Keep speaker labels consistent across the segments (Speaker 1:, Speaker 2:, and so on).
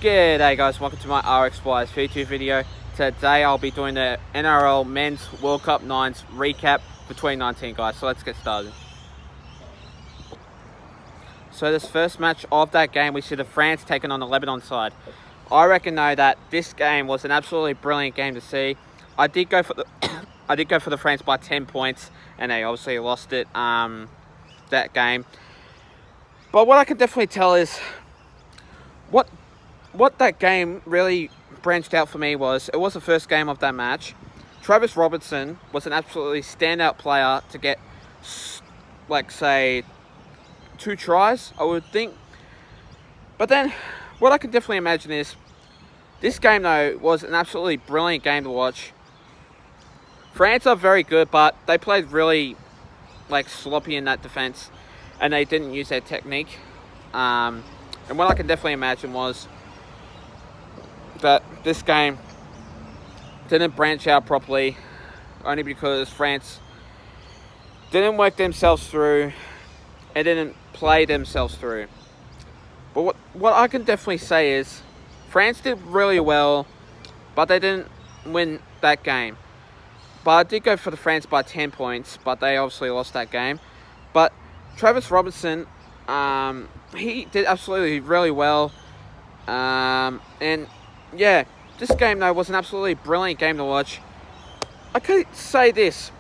Speaker 1: G'day guys, welcome to my Rxys V2 video. Today I'll be doing the NRL Men's World Cup 9s recap for 2019 guys, so let's get started. So this first match of that game, we see the France taking on the Lebanon side. I reckon though that this game was an absolutely brilliant game to see. I did go for the France by 10 points and they obviously lost it that game. But what I can definitely tell is what that game really branched out for me was, it was the first game of that match. Travis Robertson was an absolutely standout player to get, like, say, 2 tries, I would think. But then, what I can definitely imagine is, this game, though, was an absolutely brilliant game to watch. France are very good, but they played really, like, sloppy in that defense, and they didn't use their technique. And what I can definitely imagine was that this game didn't branch out properly, only because France didn't work themselves through and didn't play themselves through. But what I can definitely say is France did really well, but they didn't win that game. But I did go for the France by 10 points, but they obviously lost that game. But Travis Robertson, he did absolutely really well. And yeah, this game though was an absolutely brilliant game to watch. I could say this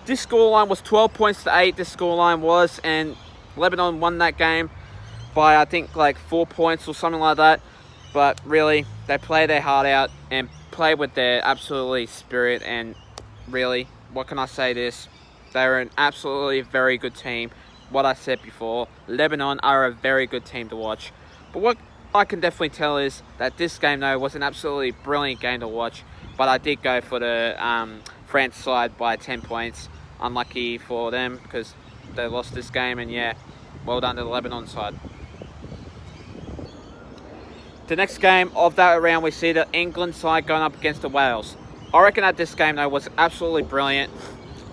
Speaker 1: scoreline was 12 points to 8, this scoreline was, and Lebanon won that game by I think like 4 points or something like that. But really, they played their heart out and played with their absolutely spirit, and really, what can I say this? They're an absolutely very good team. What I said before, Lebanon are a very good team to watch. But what I can definitely tell is that this game though was an absolutely brilliant game to watch, but I did go for the France side by 10 points. Unlucky for them because they lost this game, and yeah, well done to the Lebanon side. The next game of that round, we see the England side going up against the Wales. I reckon that this game though was absolutely brilliant,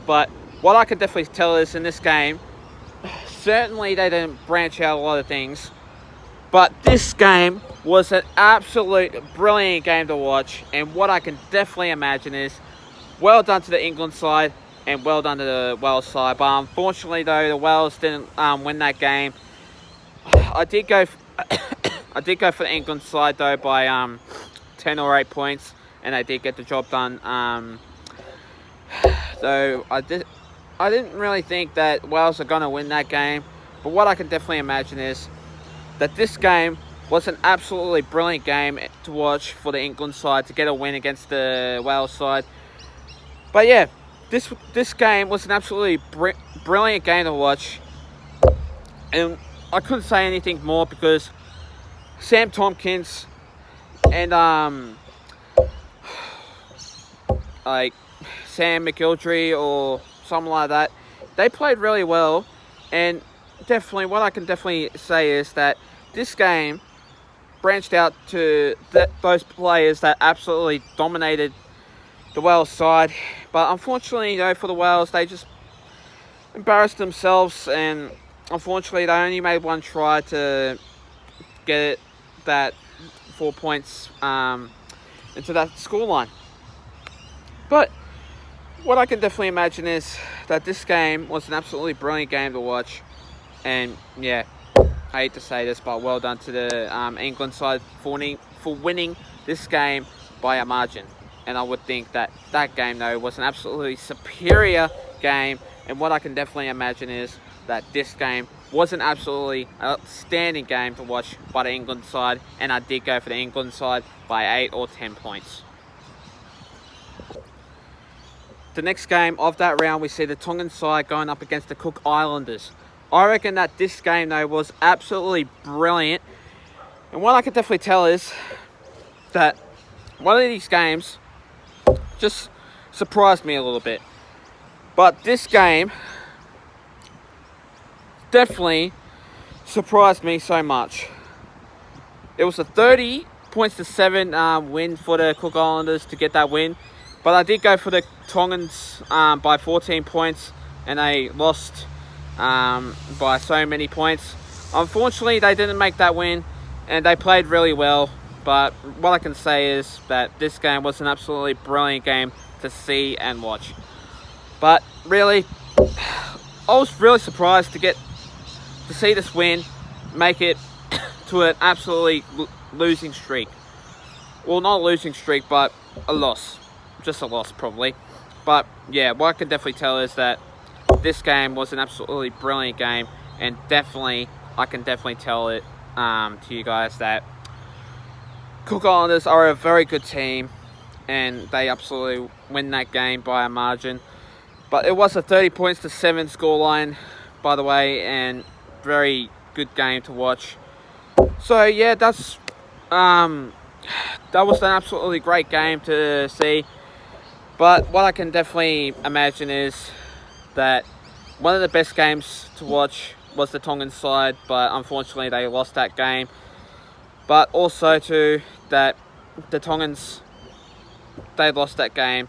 Speaker 1: but what I can definitely tell is in this game, certainly they didn't branch out a lot of things. But this game was an absolute brilliant game to watch, and what I can definitely imagine is, well done to the England side and well done to the Wales side. But unfortunately though, the Wales didn't win that game. I did go for the England side though by 10 or 8 points, and they did get the job done. So I didn't really think that Wales are going to win that game. But what I can definitely imagine is that this game was an absolutely brilliant game to watch for the England side to get a win against the Wales side. But yeah, this game was an absolutely brilliant game to watch, and I couldn't say anything more because Sam Tompkins and like Sam McGillrey or something like that, they played really well. And definitely, what I can definitely say is that this game branched out to those players that absolutely dominated the Wales side. But unfortunately, you know, for the Wales, they just embarrassed themselves, and unfortunately, they only made 1 try to get that 4 points into that scoreline. But what I can definitely imagine is that this game was an absolutely brilliant game to watch. And yeah, I hate to say this, but well done to the England side for winning this game by a margin. And I would think that that game though was an absolutely superior game. And what I can definitely imagine is that this game was an absolutely outstanding game to watch by the England side. And I did go for the England side by 8 or 10 points. The next game of that round, we see the Tongan side going up against the Cook Islanders. I reckon that this game though was absolutely brilliant. And what I can definitely tell is that one of these games just surprised me a little bit. But this game definitely surprised me so much. It was a 30 points to 7 win for the Cook Islanders to get that win. But I did go for the Tongans by 14 points, and they lost by so many points. Unfortunately, they didn't make that win, and they played really well. but what I can say is that this game was an absolutely brilliant game to see and watch. But really, I was really surprised to see this win make it to an absolutely losing streak. Well, not a losing streak, but a loss. Just a loss, probably. But yeah, what I can definitely tell is that this game was an absolutely brilliant game, and I can definitely tell it to you guys that Cook Islanders are a very good team, and they absolutely win that game by a margin. But it was a 30 points to 7 scoreline, by the way, and very good game to watch. So yeah, that was an absolutely great game to see. But what I can definitely imagine is that one of the best games to watch was the Tongan side, but unfortunately they lost that game. But also too, that the Tongans, they lost that game,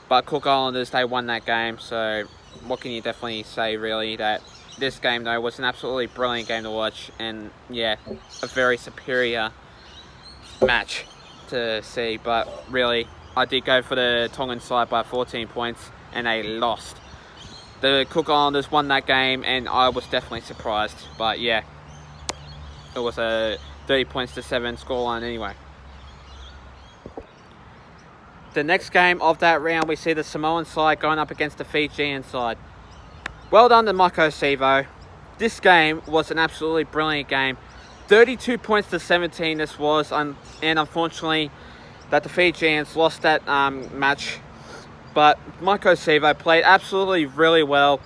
Speaker 1: but Cook Islanders, they won that game. So what can you definitely say, really, that this game though was an absolutely brilliant game to watch, and yeah, a very superior match to see. But really, I did go for the Tongan side by 14 points, and they lost. The Cook Islanders won that game, and I was definitely surprised. But yeah, it was a 30 points to 7 scoreline anyway. The next game of that round, we see the Samoan side going up against the Fijian side. Well done to Mako Sivo. This game was an absolutely brilliant game. 32 points to 17 this was, and unfortunately that the Fijians lost that match. But Mako Sivo played absolutely really well.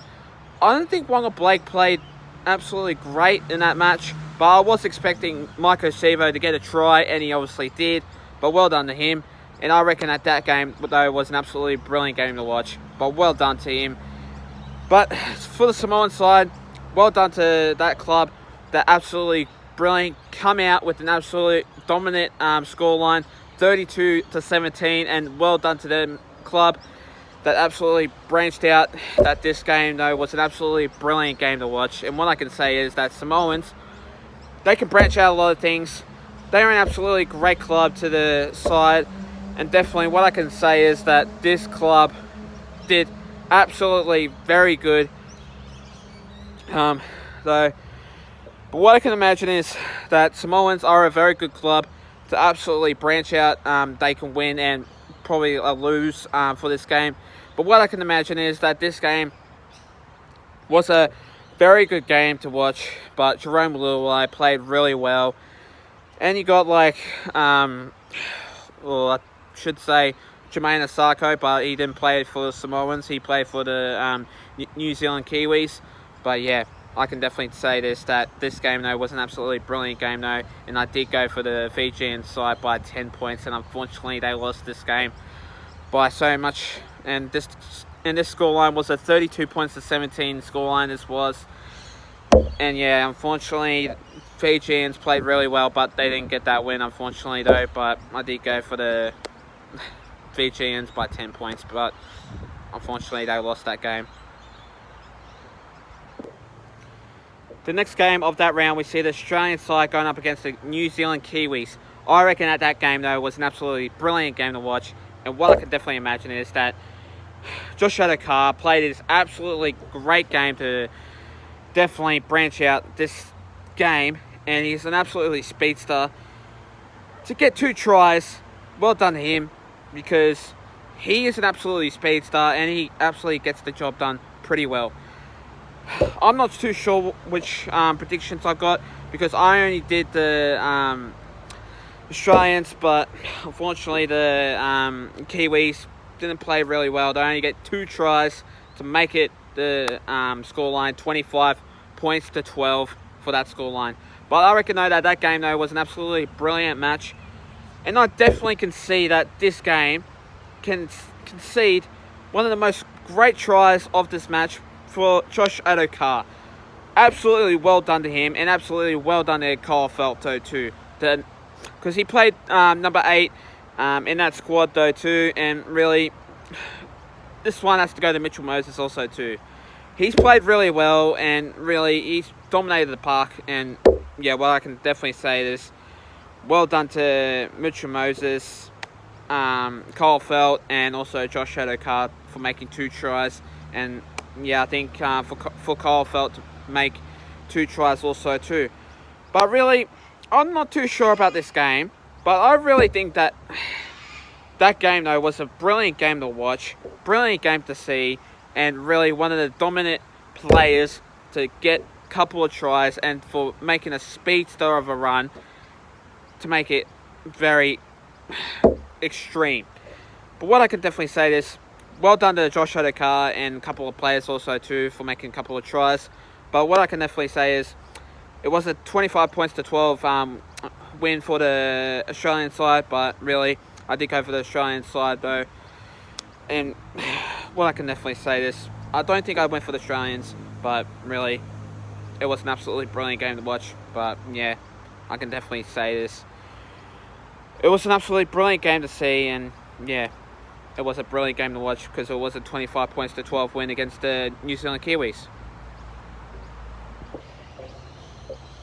Speaker 1: I don't think Wonga Blake played absolutely great in that match, but I was expecting Mako Sivo to get a try, and he obviously did. But well done to him. And I reckon that game, though, was an absolutely brilliant game to watch. But well done to him. But for the Samoan side, well done to that club. They're absolutely brilliant. Come out with an absolute dominant scoreline, 32 to 17. And well done to them club that absolutely branched out. That this game, though, was an absolutely brilliant game to watch. And what I can say is that Samoans, they can branch out a lot of things. They're an absolutely great club to the side. And definitely what I can say is that this club did absolutely very good. But what I can imagine is that Samoans are a very good club to absolutely branch out. They can win and probably lose for this game. But what I can imagine is that this game was a very good game to watch. But Jerome Luai played really well. And you got I should say Jermaine Asako, but he didn't play for the Samoans. He played for the New Zealand Kiwis. But yeah, I can definitely say that this game though was an absolutely brilliant game though, and I did go for the Fijian side by 10 points, and unfortunately they lost this game by so much. And this scoreline was a 32 points to 17 scoreline. This was, and yeah, unfortunately Fijians played really well, but they didn't get that win, unfortunately though. But I did go for the Fijians by 10 points, but unfortunately they lost that game. The next game of that round, we see the Australian side going up against the New Zealand Kiwis. I reckon that game though was an absolutely brilliant game to watch, and what I can definitely imagine is that Josh Adokar played his absolutely great game to definitely branch out this game, and he's an absolutely speedster. To get 2 tries, well done to him, because he is an absolutely speedster and he absolutely gets the job done pretty well. I'm not too sure which predictions I got, because I only did the Australians, but unfortunately the Kiwis didn't play really well. They only get 2 tries to make it the scoreline, 25 points to 12 for that scoreline. But I reckon though that game though was an absolutely brilliant match, and I definitely can see that this game can concede one of the most great tries of this match for Josh Adokar. Absolutely well done to him, and absolutely well done to Kyle Felto too, because he played number 8 in that squad though too, and really this one has to go to Mitchell Moses also too. He's played really well, and really he's dominated the park. And yeah, well, I can definitely say this, well done to Mitchell Moses, Cole Felt, and also Josh Adokar for making 2 tries. And yeah, I think for Cole Felt to make 2 tries also too. But really, I'm not too sure about this game. But I really think that game though was a brilliant game to watch, brilliant game to see, and really one of the dominant players to get a couple of tries and for making a speedster of a run to make it very extreme. But what I can definitely say is, well done to Josh Adokar and a couple of players also too for making a couple of tries. But what I can definitely say is, it was a 25 points to 12 win for the Australian side, but really, I did go for the Australian side though. And what I can definitely say is, I don't think I went for the Australians, but really, it was an absolutely brilliant game to watch. But yeah, I can definitely say this. It was an absolutely brilliant game to see, and yeah, it was a brilliant game to watch because it was a 25 points to 12 win against the New Zealand Kiwis.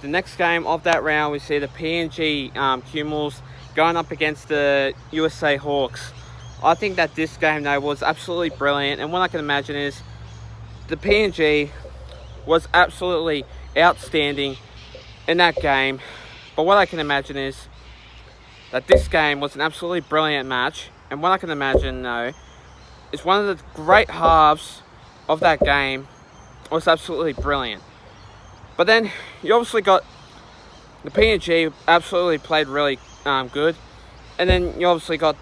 Speaker 1: The next game of that round, we see the PNG Kumals going up against the USA Hawks. I think that this game though was absolutely brilliant, and what I can imagine is the PNG was absolutely outstanding in that game. But what I can imagine is that this game was an absolutely brilliant match, and what I can imagine though is one of the great halves of that game was absolutely brilliant. But then you obviously got the PNG absolutely played really good. And then you obviously got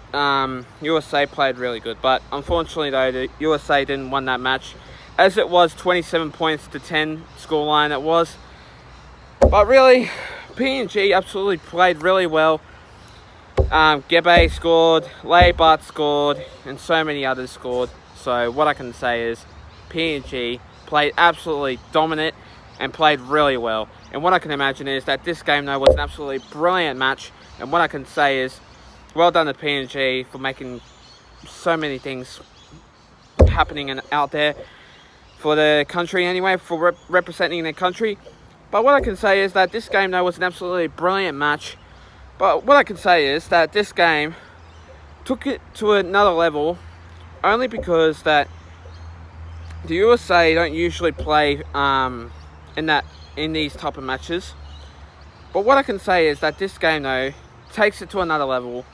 Speaker 1: USA played really good. But unfortunately though, the USA didn't win that match, as it was 27 points to 10 scoreline it was. But really, PNG absolutely played really well. Gebe scored, Leibart scored, and so many others scored. So what I can say is PNG played absolutely dominant and played really well. And what I can imagine is that this game though was an absolutely brilliant match. And what I can say is, well done to PNG for making so many things happening out there for the country anyway, for representing their country. But what I can say is that this game though was an absolutely brilliant match. But what I can say is that this game took it to another level only because that the USA don't usually play in these type of matches. But what I can say is that this game though takes it to another level.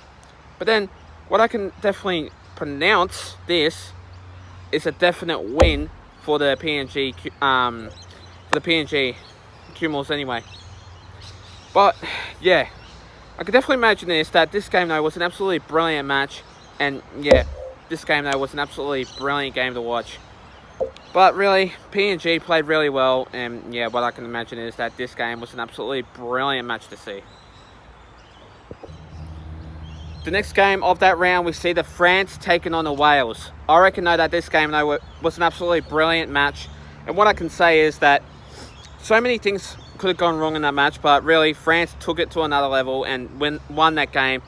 Speaker 1: But then what I can definitely pronounce this is a definite win for the PNG Kumals anyway. But yeah, I can definitely imagine this game though was an absolutely brilliant match, and yeah, this game though was an absolutely brilliant game to watch. But really, PNG played really well, and yeah, what I can imagine is that this game was an absolutely brilliant match to see. The next game of that round, we see the France taking on the Wales. I reckon though that this game though was an absolutely brilliant match, and what I can say is that so many things could have gone wrong in that match, but really France took it to another level and won that game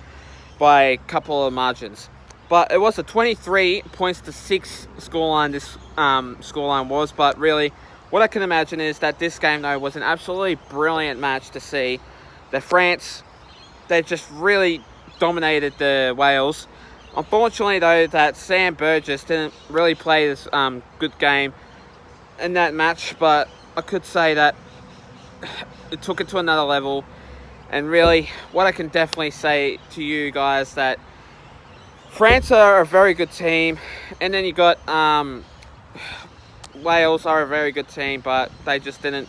Speaker 1: by a couple of margins. But it was a 23 points to 6 scoreline, this scoreline was. But really, what I can imagine is that this game though was an absolutely brilliant match to see. The France, they just really dominated the Wales. Unfortunately though, that Sam Burgess didn't really play this good game in that match, but I could say that it took it to another level. And really, what I can definitely say to you guys that France are a very good team, and then you got Wales are a very good team, but they just didn't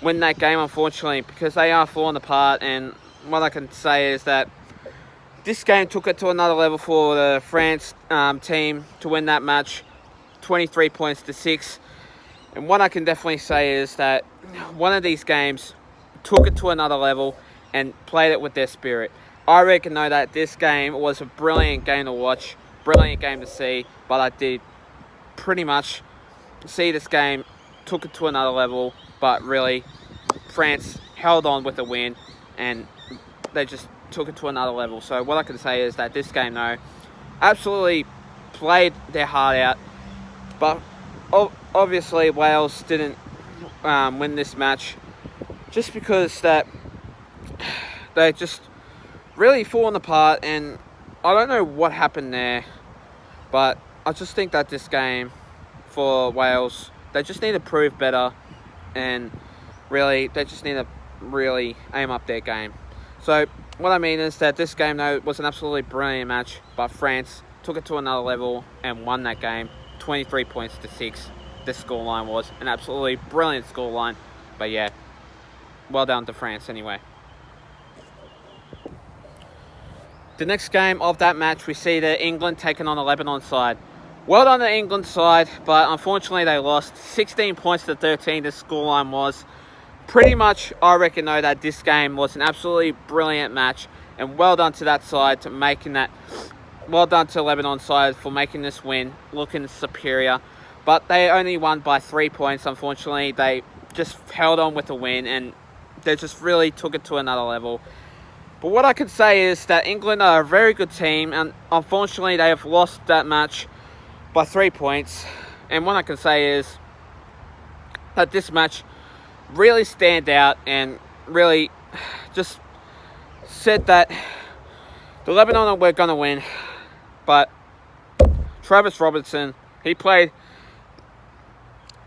Speaker 1: win that game unfortunately because they are falling apart. And what I can say is that this game took it to another level for the France team to win that match, 23 points to 6. And what I can definitely say is that one of these games took it to another level and played it with their spirit. I reckon though that this game was a brilliant game to watch, brilliant game to see, but I did pretty much see this game took it to another level, but really France held on with a win and they just took it to another level. So what I can say is that this game though absolutely played their heart out, but obviously Wales didn't win this match just because that they just really fallen apart, and I don't know what happened there, but I just think that this game for Wales, they just need to prove better, and really, they just need to really aim up their game. So what I mean is that this game, though, was an absolutely brilliant match, but France took it to another level and won that game, 23 points to 6. This scoreline was an absolutely brilliant scoreline, but yeah, well done to France anyway. The next game of that match, we see the England taking on the Lebanon side. Well done to the England side, but unfortunately they lost 16 points to 13. The scoreline was pretty much, I reckon, though, that this game was an absolutely brilliant match, and well done to that side to making that. Well done to the Lebanon side for making this win, looking superior. But they only won by 3 points, unfortunately. They just held on with the win, and they just really took it to another level. But what I can say is that England are a very good team, and unfortunately they have lost that match by 3 points. And what I can say is that this match really stand out and really just said that the Lebanon were going to win. But Travis Robertson, he played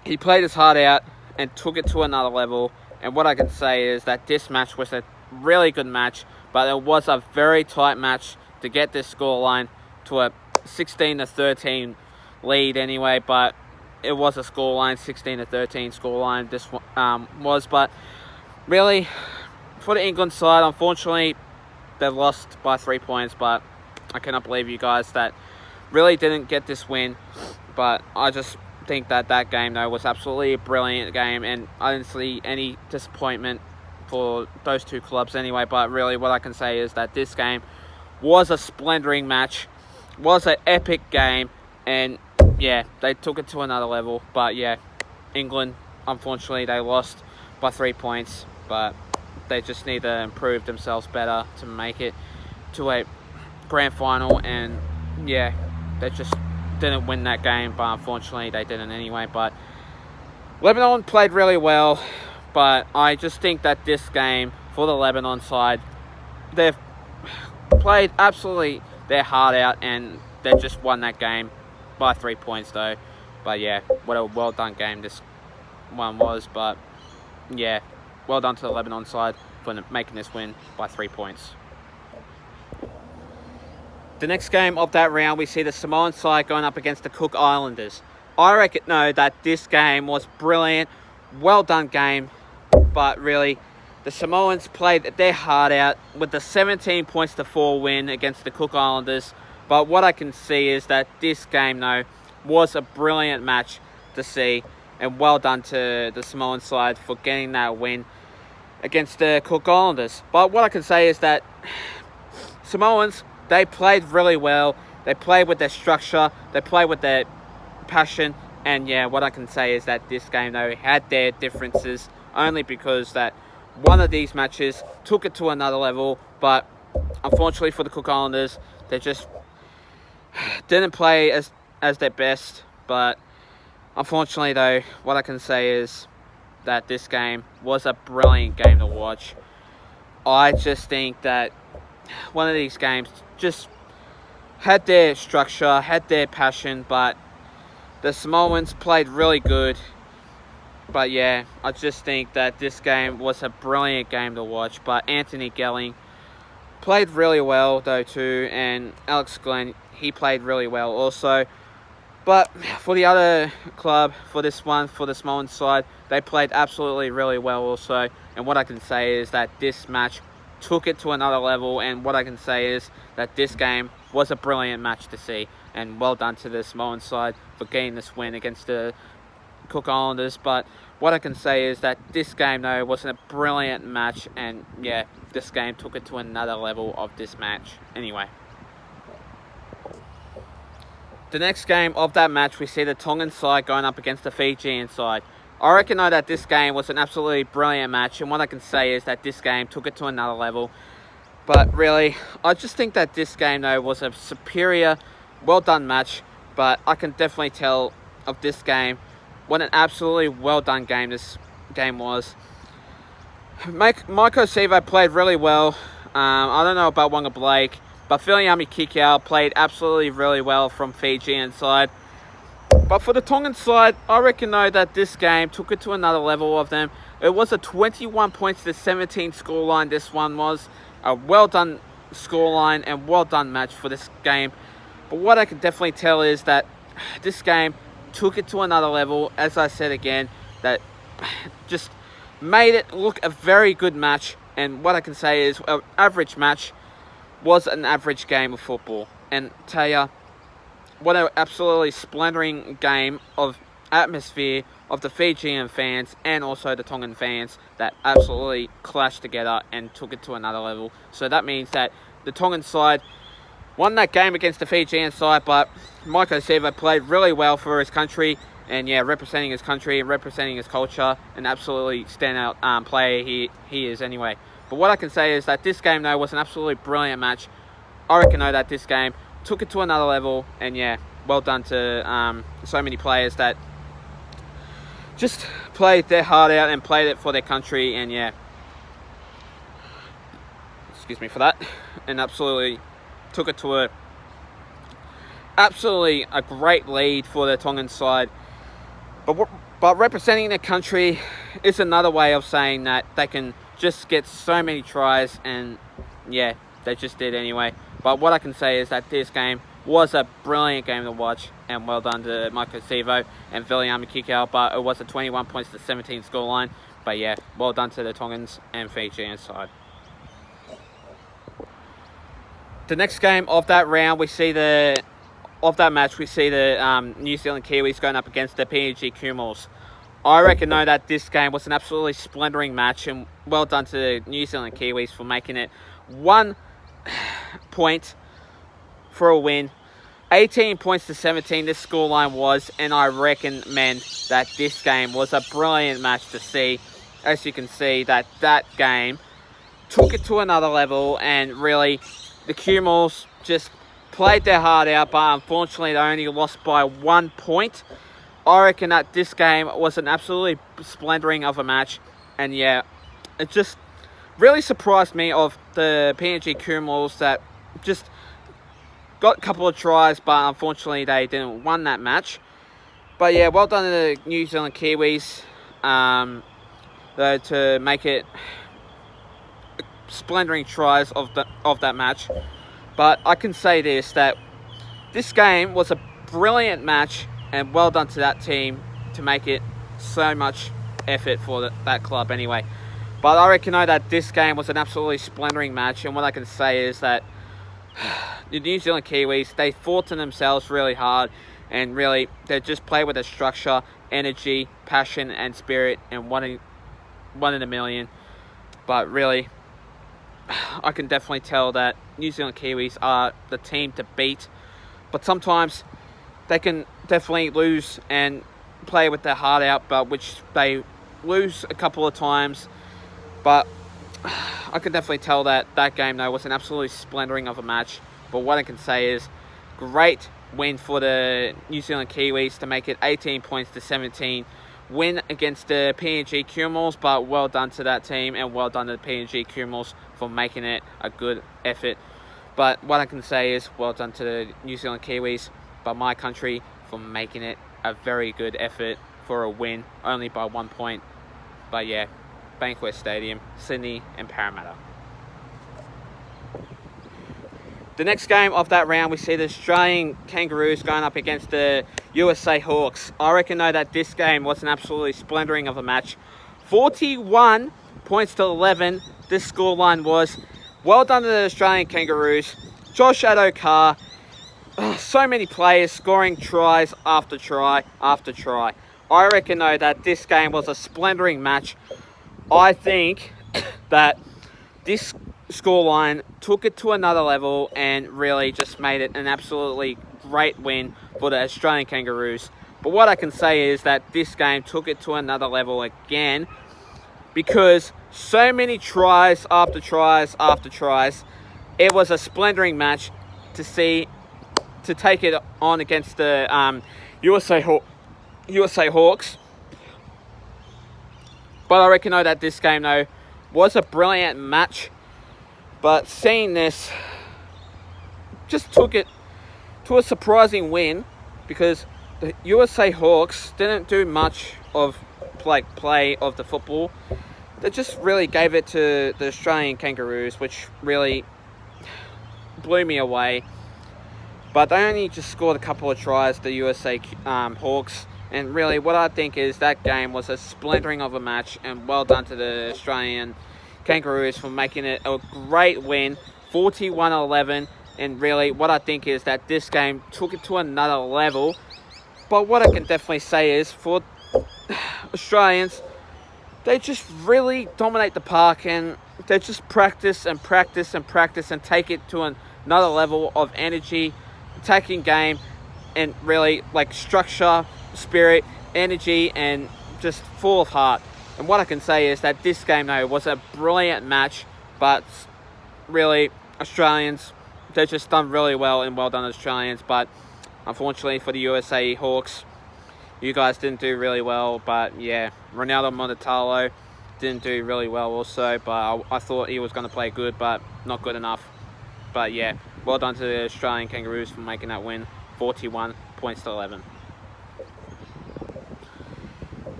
Speaker 1: his heart out and took it to another level. And what I can say is that this match was a really good match, but it was a very tight match to get this scoreline to a 16-13 lead anyway. But it was a scoreline, 16-13 scoreline. This was, but really for the England side, unfortunately, they lost by 3 points. But I cannot believe you guys that really didn't get this win. But I just think that that game, though, was absolutely a brilliant game, and I didn't see any disappointment for those two clubs anyway. But really what I can say is that this game was a splendouring match, was an epic game, and yeah, they took it to another level. But yeah, England, unfortunately, they lost by 3 points, but they just need to improve themselves better to make it to a grand final. And yeah, they just didn't win that game, but unfortunately they didn't anyway. But Lebanon played really well, but I just think that this game for the Lebanon side, they've played absolutely their heart out, and they just won that game by 3 points though. But yeah, what a well done game this one was. But yeah, well done to the Lebanon side for making this win by 3 points. The next game of that round, we see the Samoan side going up against the Cook Islanders. I reckon that this game was brilliant, well done game, but really the Samoans played their heart out with the 17 points to 4 win against the Cook Islanders. But what I can see is that this game, though, was a brilliant match to see, and well done to the Samoan side for getting that win against the Cook Islanders. But what I can say is that Samoans, they played really well. They played with their structure. They played with their passion. And yeah, what I can say is that this game, though, had their differences, only because that one of these matches took it to another level. But unfortunately for the Cook Islanders, they just didn't play as their best. But unfortunately, though, what I can say is that this game was a brilliant game to watch. I just think that one of these games just had their structure, had their passion, but the Samoans played really good. But yeah, I just think that this game was a brilliant game to watch. But Anthony Gelling played really well though too, and Alex Glenn, he played really well also. But for the other club, for this one, for the Samoan side, they played absolutely really well also. And what I can say is that this match took it to another level, and what I can say is that this game was a brilliant match to see, and well done to the Samoan side for getting this win against the Cook Islanders. But what I can say is that this game, though, was a brilliant match, and yeah, this game took it to another level of this match anyway. The next game of that match, we see the Tongan side going up against the Fijian side. I reckon though that this game was an absolutely brilliant match, and what I can say is that this game took it to another level. But really, I just think that this game though was a superior, well done match. But I can definitely tell of this game what an absolutely well done game this game was. Maiko Sivo played really well I don't know about Wonga Blake, but Filiami Kikau played absolutely really well from Fijian side. But for the Tongan side, I reckon though that this game took it to another level of them. It was a 21 points to 17 scoreline. This one was a well done scoreline and well done match for this game. But what I can definitely tell is that this game took it to another level. As I said again, that just made it look a very good match. And what I can say is an average match was an average game of football. And tell ya, what an absolutely splendouring game of atmosphere of the Fijian fans and also the Tongan fans that absolutely clashed together and took it to another level. So that means that the Tongan side won that game against the Fijian side, but Maiko Sivo played really well for his country and yeah, representing his country and representing his culture, an absolutely standout player he is anyway. But what I can say is that this game though was an absolutely brilliant match. I reckon though that this game took it to another level, and yeah, well done to so many players that just played their heart out and played it for their country, and yeah, excuse me for that, and absolutely took it to absolutely a great lead for the Tongan side. But representing their country is another way of saying that they can just get so many tries, and yeah, they just did anyway. But what I can say is that this game was a brilliant game to watch, and well done to Maiko Sivo and Filiami Kikau. But it was a 21 points to 17 scoreline. But yeah, well done to the Tongans and Fijian side. The next game of that round, we see the New Zealand Kiwis going up against the PNG Kangaroos. I reckon though that this game was an absolutely splendouring match, and well done to the New Zealand Kiwis for making it 1 point for a win. 18 points to 17 this scoreline was, and I reckon, men, that this game was a brilliant match to see. As you can see, that game took it to another level, and really the Kangaroos just played their heart out, but unfortunately they only lost by 1 point. I reckon that this game was an absolutely splendouring of a match, and yeah, it just really surprised me of the PNG Kangaroos that just got a couple of tries, but unfortunately they didn't win that match. But yeah, well done to the New Zealand Kiwis though, to make it splendouring tries of that match. But I can say this, that this game was a brilliant match, and well done to that team to make it so much effort for that club anyway. But I reckon that this game was an absolutely splendouring match, and what I can say is that the New Zealand Kiwis, they fought to themselves really hard, and really they just played with a structure, energy, passion and spirit, and one in a million. But really, I can definitely tell that New Zealand Kiwis are the team to beat, but sometimes they can definitely lose and play with their heart out, but which they lose a couple of times. But I can definitely tell that game though was an absolutely splendouring of a match. But what I can say is, great win for the New Zealand Kiwis to make it 18 points to 17 win against the PNG Kangaroos. But well done to that team, and well done to the PNG Kangaroos for making it a good effort. But what I can say is, well done to the New Zealand Kiwis, but my country, for making it a very good effort for a win, only by 1 point. But yeah, Bankwest Stadium, Sydney and Parramatta. The next game of that round, we see the Australian Kangaroos going up against the USA Hawks. I reckon though that this game was an absolutely splendouring of a match. 41 points to 11, this scoreline was. Well done to the Australian Kangaroos. Josh Adokar, so many players scoring tries after try after try. I reckon though that this game was a splendouring match. I think that this scoreline took it to another level and really just made it an absolutely great win for the Australian Kangaroos. But what I can say is that this game took it to another level again, because so many tries after tries after tries. It was a splendouring match to see, to take it on against the USA Hawks. But I reckon though that this game though was a brilliant match. But seeing this, just took it to a surprising win, because the USA Hawks didn't do much of play of the football. They just really gave it to the Australian Kangaroos, which really blew me away. But they only just scored a couple of tries, the USA Hawks. And really, what I think is that game was a splintering of a match, and well done to the Australian Kangaroos for making it a great win, 41-11. And really, what I think is that this game took it to another level. But what I can definitely say is, for Australians, they just really dominate the park, and they just practice and practice and practice and take it to another level of energy, attacking game, and really like structure, spirit, energy, and just full of heart. And what I can say is that this game, though, was a brilliant match. But really, Australians, they've just done really well, and well done Australians. But unfortunately for the USA Hawks, you guys didn't do really well. But yeah, Ronaldo Montalto didn't do really well also. But I thought he was going to play good, but not good enough. But yeah, well done to the Australian Kangaroos for making that win, 41 points to 11.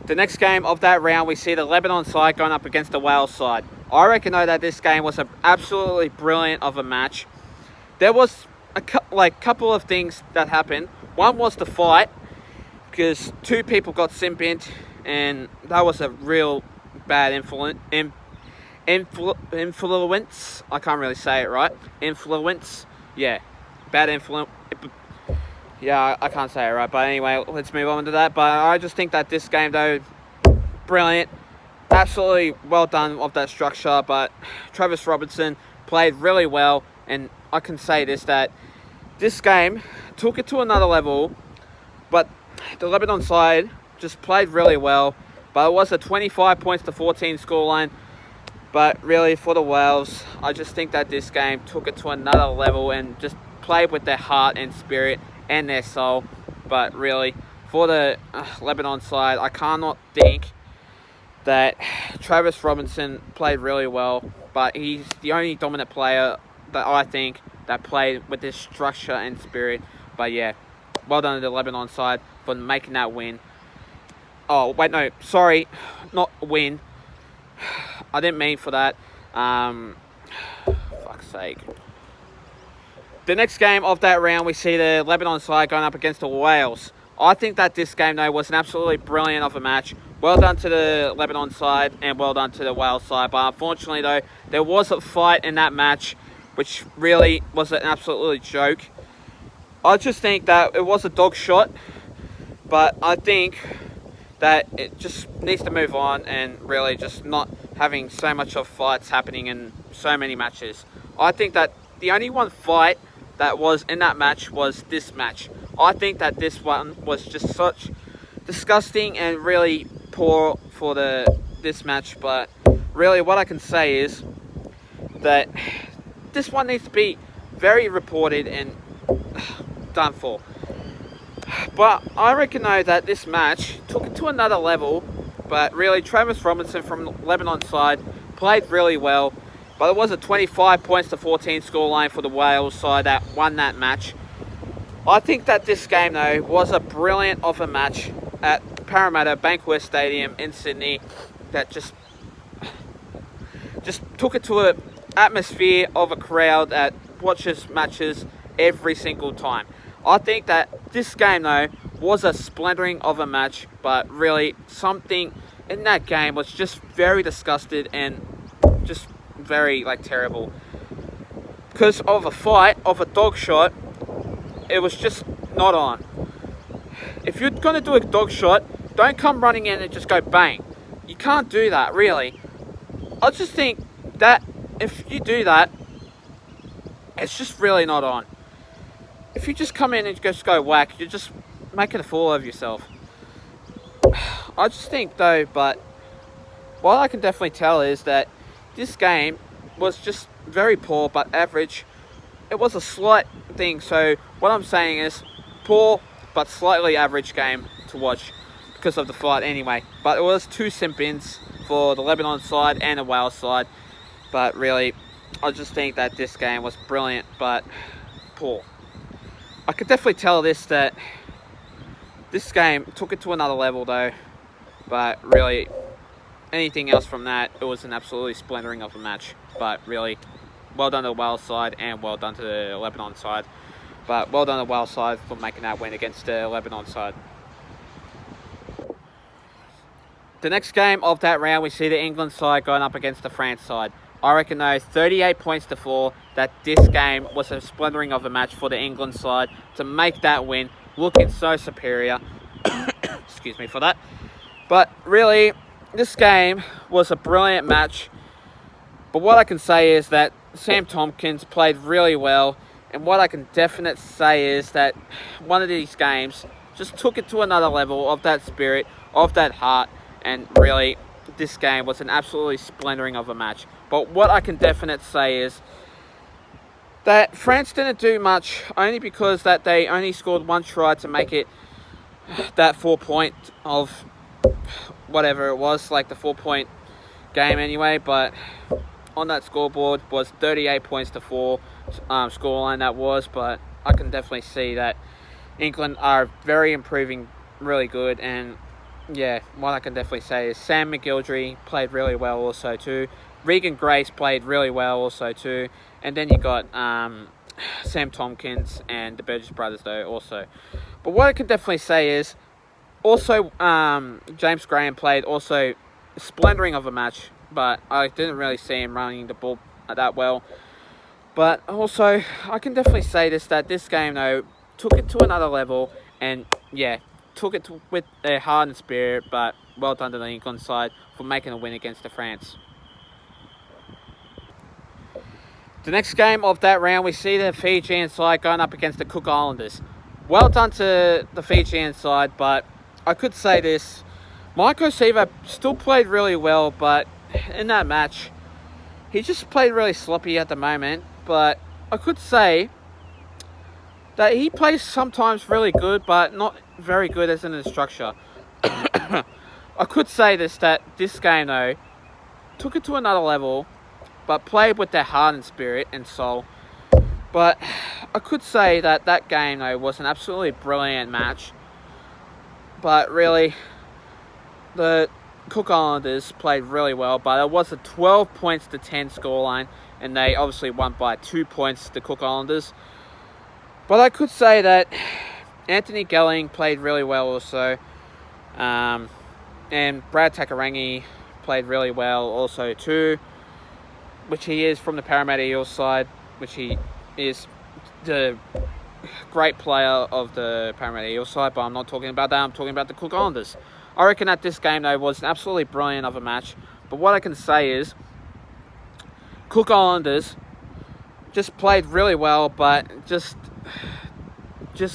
Speaker 1: The next game of that round, we see the Lebanon side going up against the Wales side. I reckon, though, that this game was absolutely brilliant of a match. There was a couple of things that happened. One was the fight, because two people got sin-binned, and that was a real bad influence. I can't really say it right. Influence. Yeah. Bad influence. Yeah, I can't say it right. But anyway, let's move on to that. But I just think that this game, though, brilliant. Absolutely well done of that structure. But Travis Robertson played really well. And I can say this, that this game took it to another level. But the Lebanon side just played really well. But it was a 25 points to 14 scoreline. But really, for the Wales, I just think that this game took it to another level and just played with their heart and spirit and their soul. But really, for the Lebanon side, I cannot think that Travis Robinson played really well. But he's the only dominant player that I think that played with this structure and spirit. But yeah, well done to the Lebanon side for making that win. Oh, wait, no, sorry, not win. I didn't mean for that. Fuck's sake. The next game of that round, we see the Lebanon side going up against the Wales. I think that this game, though, was an absolutely brilliant of a match. Well done to the Lebanon side and well done to the Wales side. But unfortunately, though, there was a fight in that match, which really was an absolute joke. I just think that it was a dog shot, but I think that it just needs to move on and really just not having so much of fights happening in so many matches. I think that the only one fight that was in that match was this match. I think that this one was just such disgusting and really poor for this match. But really, what I can say is that this one needs to be very reported and done for. But I reckon, though, that this match took it to another level. But really, Travis Robinson from Lebanon side played really well. But it was a 25 points to 14 scoreline for the Wales side that won that match. I think that this game, though, was a brilliant of a match at Parramatta Bankwest Stadium in Sydney. That just took it to an atmosphere of a crowd that watches matches every single time. I think that this game, though, was a splintering of a match, but really something in that game was just very disgusted and just very terrible. Because of a fight, of a dog shot, it was just not on. If you're going to do a dog shot, don't come running in and just go bang. You can't do that, really. I just think that if you do that, it's just really not on. If you just come in and just go whack, you're just making a fool of yourself. I just think, though, but what I can definitely tell is that this game was just very poor, but average. It was a slight thing, so what I'm saying is poor, but slightly average game to watch because of the fight anyway. But it was two sin-bins for the Lebanon side and the Wales side. But really, I just think that this game was brilliant, but poor. I could definitely tell that this game took it to another level though, but really anything else from that, it was an absolutely splendering of a match. But really, well done to the Wales side and well done to the Lebanon side. But well done to the Wales side for making that win against the Lebanon side. The next game of that round, we see the England side going up against the France side. I reckon though, 38 points to 4, that this game was a splendering of a match for the England side to make that win, looking so superior. Excuse me for that. But really, this game was a brilliant match. But what I can say is that Sam Tompkins played really well. And what I can definitely say is that one of these games just took it to another level of that spirit, of that heart. And really, this game was an absolutely splendering of a match. But what I can definitely say is that France didn't do much, only because that they only scored one try to make it that 4 point of whatever it was, like the 4 point game anyway. But on that scoreboard was 38 points to 4 scoreline that was. But I can definitely see that England are very improving, really good. And yeah, what I can definitely say is Sam McGillrey played really well also too. Regan Grace played really well also too. And then you got Sam Tompkins and the Burgess brothers though also. But what I can definitely say is also James Graham played also splendering of a match. But I didn't really see him running the ball that well. But also, I can definitely say that this game though took it to another level. And yeah, took it with their heart and spirit, but well done to the England side for making a win against the France. The next game of that round, we see the Fijian side going up against the Cook Islanders. Well done to the Fijian side, but I could say this, Maiko Siva still played really well, but in that match, he just played really sloppy at the moment. But I could say that he plays sometimes really good, but not very good as in the structure. I could say that this game though took it to another level, but played with their heart and spirit and soul. But I could say that game though was an absolutely brilliant match. But really, the Cook Islanders played really well, but it was a 12 points to 10 scoreline, and they obviously won by 2 points, the Cook Islanders. But I could say that Anthony Gelling played really well also. And Brad Takarangi played really well also too. Which he is from the Parramatta Eels side. Which he is the great player of the Parramatta Eels side. But I'm not talking about that. I'm talking about the Cook Islanders. I reckon that this game though was an absolutely brilliant of a match. But what I can say is Cook Islanders just played really well, but just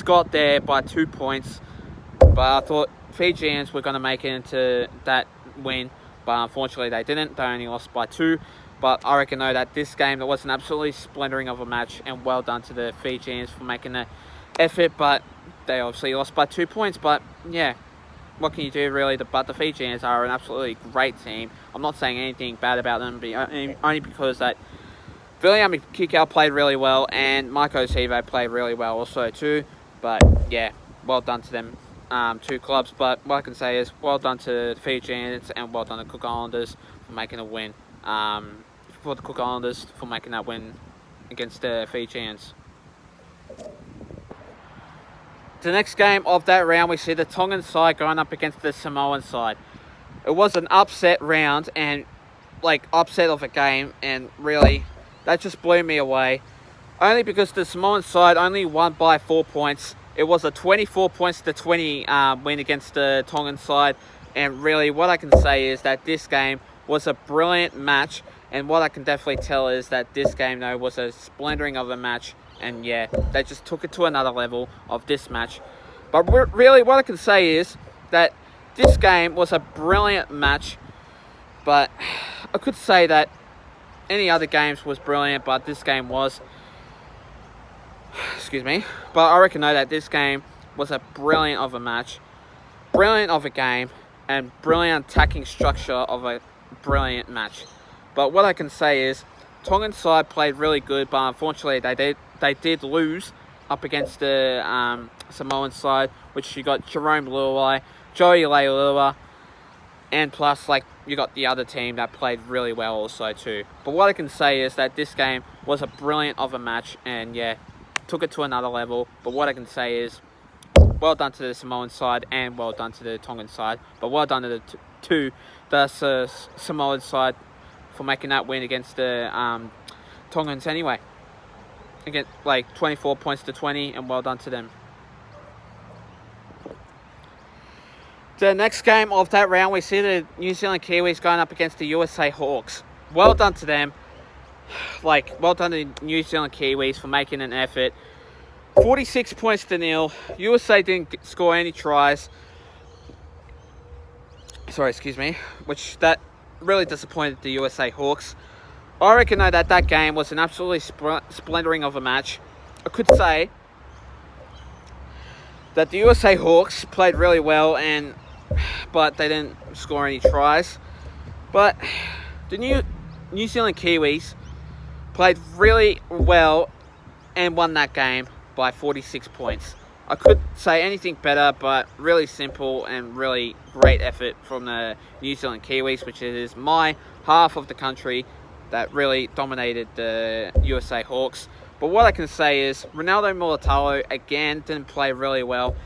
Speaker 1: got there by 2 points. But I thought Fijians were going to make it into that win, but unfortunately they didn't. They only lost by 2. But I reckon though that this game, that was an absolutely splendering of a match, and well done to the Fijians for making the effort. But they obviously lost by 2 points. But yeah, what can you do really? But the Fijians are an absolutely great team. I'm not saying anything bad about them, but only because that Viliami Kikau played really well, and Maiko Sivo played really well also too. But yeah, well done to them, two clubs. But what I can say is well done to the Fijians and well done to Cook Islanders for making a win. For the Cook Islanders for making that win against the Fijians. The next game of that round, we see the Tongan side going up against the Samoan side. It was an upset round and upset of a game, and really that just blew me away. Only because the Samoan side only won by 4 points. It was a 24 points to 20 win against the Tongan side. And really what I can say is that this game was a brilliant match. And what I can definitely tell is that this game though was a splendering of a match. And yeah, they just took it to another level of this match. But really what I can say is that this game was a brilliant match. But I could say that any other games was brilliant, but this game was. Excuse me. But I reckon though that this game was a brilliant of a match, brilliant of a game, and brilliant attacking structure of a brilliant match. But what I can say is Tongan side played really good, but unfortunately they did lose up against the Samoan side, which you got Jerome Luai, Joey Leilua, and plus, like, you got the other team that played really well also too. But what I can say is that this game was a brilliant of a match, and yeah, took it to another level. But what I can say is, well done to the Samoan side and well done to the Tongan side. But well done to the Samoan side for making that win against the Tongans anyway. Again, like 24 points to 20, and well done to them. The next game of that round, we see the New Zealand Kiwis going up against the USA Hawks. Well done to them. Like, well done to the New Zealand Kiwis for making an effort. 46 points to 0. USA didn't score any tries. Sorry, excuse me. Which, that really disappointed the USA Hawks. I reckon though that game was an absolutely splendering of a match. I could say that the USA Hawks played really well, but they didn't score any tries. But the New Zealand Kiwis played really well and won that game by 46 points. I couldn't say anything better, but really simple and really great effort from the New Zealand Kiwis, which is my half of the country that really dominated the USA Hawks. But what I can say is Ronaldo Mulitalo again didn't play really well,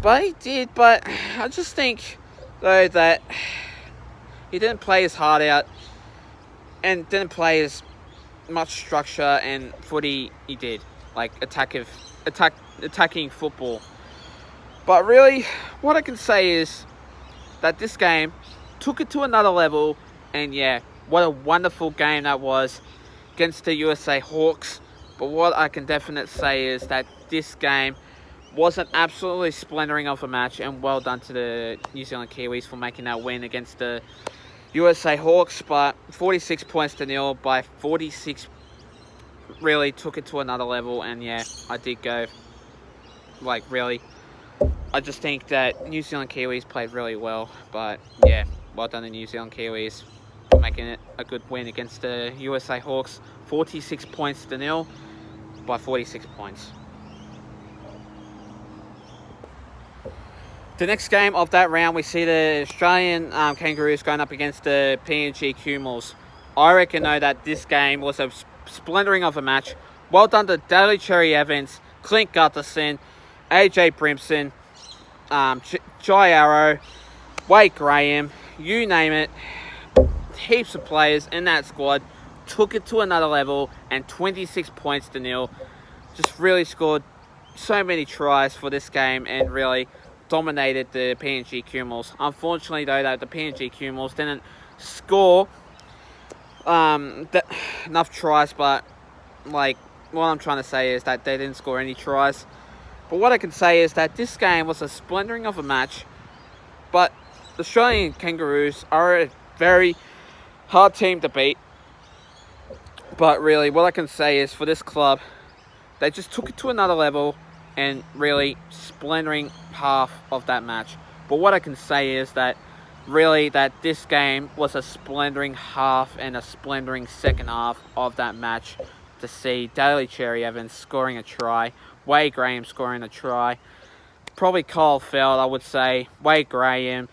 Speaker 1: but he did. But I just think though that he didn't play his heart out and didn't play as much structure and footy he did, like attacking football. But really, what I can say is that this game took it to another level, and yeah, what a wonderful game that was against the USA Hawks. But what I can definitely say is that this game was an absolutely splendering of a match, and well done to the New Zealand Kiwis for making that win against the USA Hawks. But 46 points to 0 by 46 really took it to another level, and yeah, I did go, like, really. I just think that New Zealand Kiwis played really well, but yeah, well done to New Zealand Kiwis for making it a good win against the USA Hawks. 46 points to 0 by 46 points. The next game of that round, we see the Australian Kangaroos going up against the PNG Kiwis. I reckon though that this game was a splendering of a match. Well done to Daly Cherry Evans, Clint Gutherson, AJ Brimson, Jai Arrow, Wade Graham, you name it. Heaps of players in that squad took it to another level, and 26 points to 0. Just really scored so many tries for this game and really dominated the PNG Kiwis. Unfortunately though, that the PNG Kiwis didn't score enough tries, but like, what I'm trying to say is that they didn't score any tries. But what I can say is that this game was a splendering of a match, but the Australian Kangaroos are a very hard team to beat. But really, what I can say is for this club, they just took it to another level and really splendering half of that match. But what I can say is that really that this game was a splendering half and a splendering second half of that match, to see Daly Cherry Evans scoring a try, Wade Graham scoring a try, probably Kyle Feld, I would say, Wade Graham,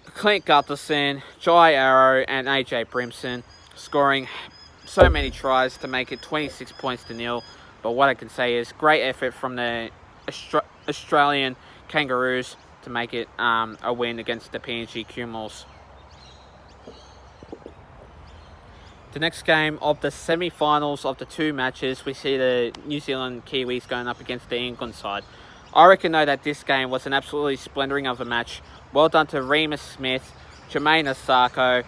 Speaker 1: Clint Gutherson, Jai Arrow and AJ Brimson scoring so many tries to make it 26 points to 0. But what I can say is great effort from the Australian Kangaroos to make it a win against the PNG Kiwis. The next game of the semi-finals of the two matches, we see the New Zealand Kiwis going up against the England side. I reckon though that this game was an absolutely splendering of a match. Well done to Remus Smith, Jermaine Asako,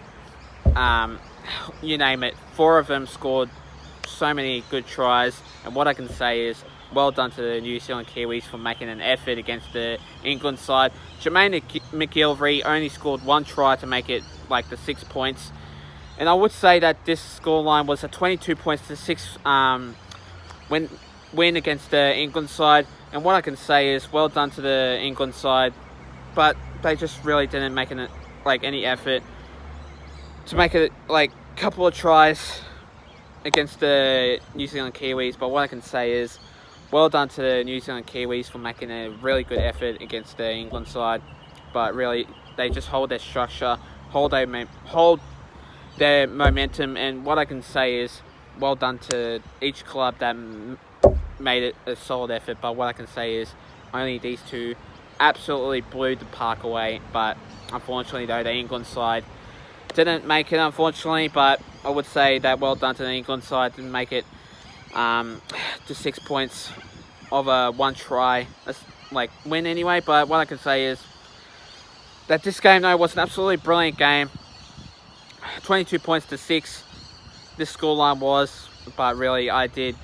Speaker 1: you name it. 4 of them scored so many good tries, and what I can say is well done to the New Zealand Kiwis for making an effort against the England side. Jermaine McGilvery only scored 1 try to make it like the 6 points. And I would say that this scoreline was a 22 points to 6 win against the England side. And what I can say is well done to the England side, but they just really didn't make any effort to make it like a couple of tries. against the New Zealand Kiwis, but what I can say is well done to the New Zealand Kiwis for making a really good effort against the England side. But really, they just hold their structure, hold their momentum, and what I can say is well done to each club that made it a solid effort. But what I can say is only these two absolutely blew the park away. But unfortunately, though, the England side didn't make it, unfortunately. But I would say that well done to the England side, didn't make it to 6 points of a one try win anyway. But what I can say is that this game, though, was an absolutely brilliant game. 22 points to 6 this scoreline was, but really I did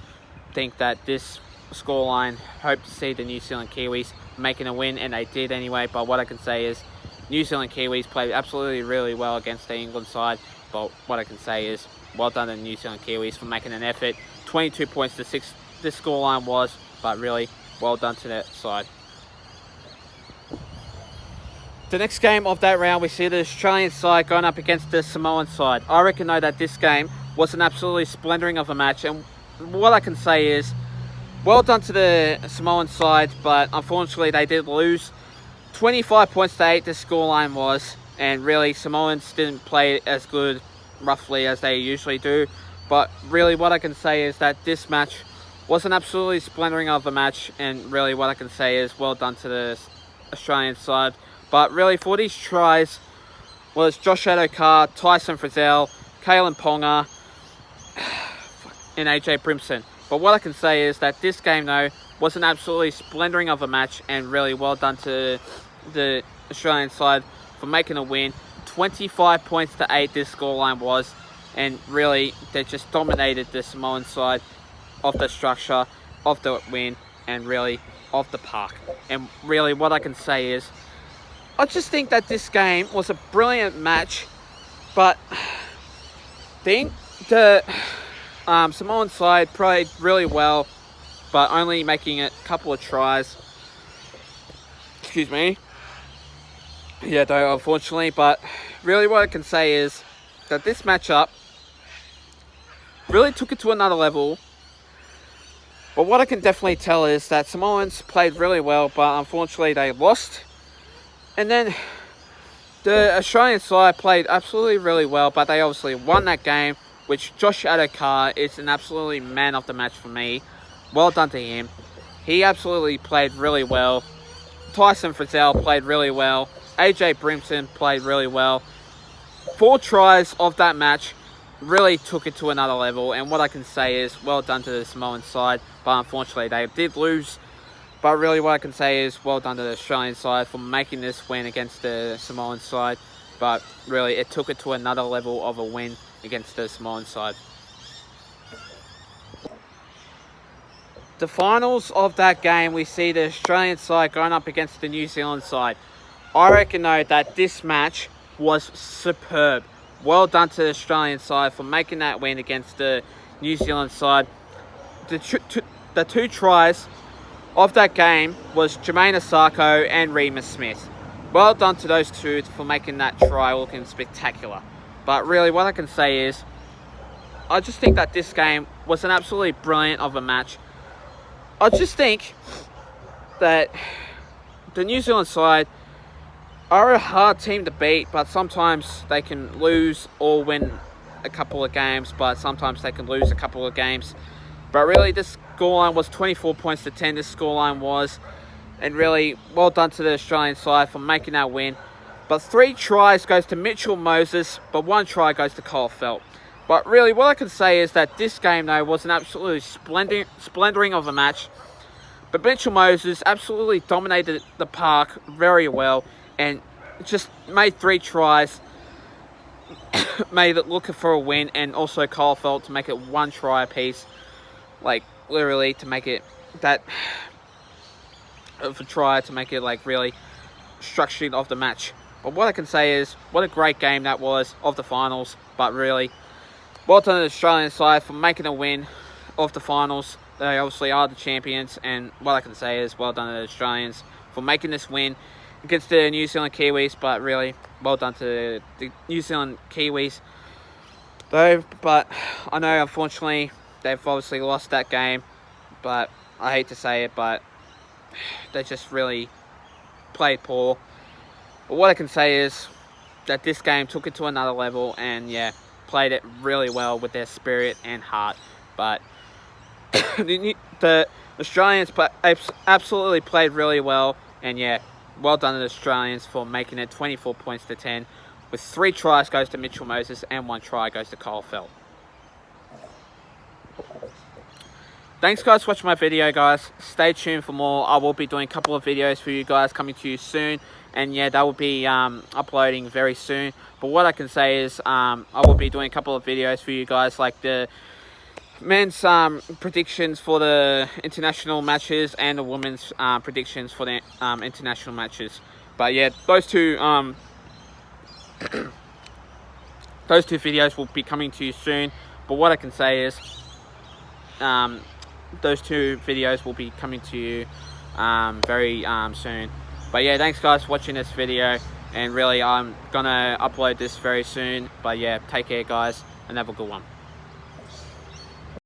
Speaker 1: think that this scoreline, hoped to see the New Zealand Kiwis making a win, and they did anyway. But what I can say is New Zealand Kiwis played absolutely really well against the England side. But what I can say is well done to the New Zealand Kiwis for making an effort. 22 points to 6 this scoreline was, but really well done to that side. The next game of that round, we see the Australian side going up against the Samoan side. I reckon, though, that this game was an absolutely splendouring of a match, and what I can say is well done to the Samoan side, but unfortunately they did lose. 25 points to 8 this scoreline was, and really Samoans didn't play as good roughly as they usually do. But really what I can say is that this match was an absolutely splendouring of a match, and really what I can say is well done to the Australian side. But really for these tries was Josh Adokar, Tyson Frizzell, Kalen Ponga and AJ Brimson. But what I can say is that this game, though, was an absolutely splendouring of a match, and really well done to the Australian side for making a win. 25 points to 8 this scoreline was, and really they just dominated the Samoan side of the structure, of the win, and really of the park. And really what I can say is I just think that this game was a brilliant match, but the Samoan side played really well, but only making a couple of tries. Excuse me. Yeah, though, unfortunately. But really what I can say is that this matchup really took it to another level. But what I can definitely tell is that Samoans played really well, but unfortunately they lost. And then the Australian side played absolutely really well, but they obviously won that game, which Josh Adokar is an absolutely man of the match for me. Well done to him. He absolutely played really well. Tyson Frizzell played really well. AJ Brimson played really well. 4 tries of that match really took it to another level, and what I can say is well done to the Samoan side, but unfortunately they did lose. But really what I can say is well done to the Australian side for making this win against the Samoan side. But really it took it to another level of a win against the Samoan side. The finals of that game, we see the Australian side going up against the New Zealand side. I reckon, though, that this match was superb. Well done to the Australian side for making that win against the New Zealand side. The 2 tries of that game was Jermaine Asako and Remus Smith. Well done to those 2 for making that try looking spectacular. But really what I can say is I just think that this game was an absolutely brilliant of a match. I just think that the New Zealand side are a hard team to beat, but sometimes they can lose or win a couple of games, but sometimes they can lose a couple of games. But really this scoreline was 24 points to 10 this scoreline was, and really well done to the Australian side for making that win. But 3 tries goes to Mitchell Moses, but 1 try goes to Kyle Felt. But really what I can say is that this game, though, was an absolutely splendouring of a match. But Mitchell Moses absolutely dominated the park very well and just made 3 tries, made it look for a win, and also Kyle Felt to make it 1 try apiece. Like literally to make it that of a try to make it like really structured of the match. But what I can say is what a great game that was of the finals. But really well done to the Australian side for making a win of the finals. They obviously are the champions, and what I can say is well done to the Australians for making this win against the New Zealand Kiwis. But really well done to the New Zealand Kiwis though, but I know unfortunately they've obviously lost that game, but I hate to say it, but they just really played poor. But what I can say is that this game took it to another level, and yeah, played it really well with their spirit and heart. But the Australians absolutely played really well, and yeah, well done to the Australians for making it 24 points to 10, with 3 tries goes to Mitchell Moses and 1 try goes to Kyle Felt. Thanks guys for watching my video, guys. Stay tuned for more. I will be doing a couple of videos for you guys coming to you soon, and yeah, that will be uploading very soon. But what I can say is I will be doing a couple of videos for you guys, like the men's predictions for the international matches and the women's predictions for the international matches. But yeah, those two videos will be coming to you soon. But what I can say is those 2 videos will be coming to you very soon. But yeah, thanks guys for watching this video, and really I'm gonna upload this very soon. But yeah, take care guys, and have a good one.